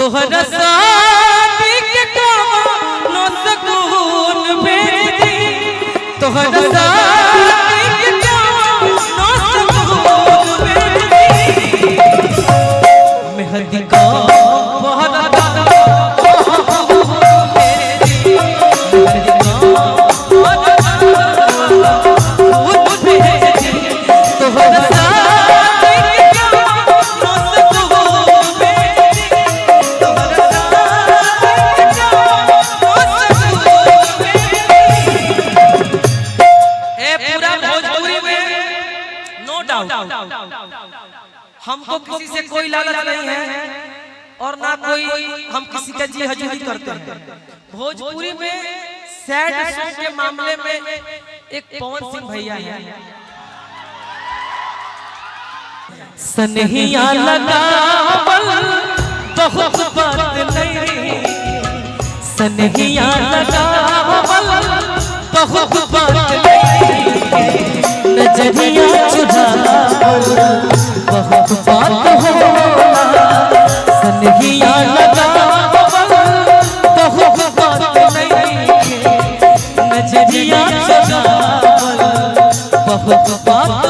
तोहरा शादी के कामनो सकून भेजी तोहरा शादी के कामनो सकून भेजी मेहंदी का हमको किसी से कोई लालच नहीं है और ना कोई हम किसी का जी हजूरी करते हैं। भोजपुरी में सैड सॉन्ग के मामले में एक पवन सिंह भैया है। सनहिया लगावल बहुत बात नहीं सनहिया लगावल बहुत बात नहीं नजरिया चुरावल बहुत बात होला सनहिया लगावल बहुत बात नहीं नजरिया चुरावल बहुत बात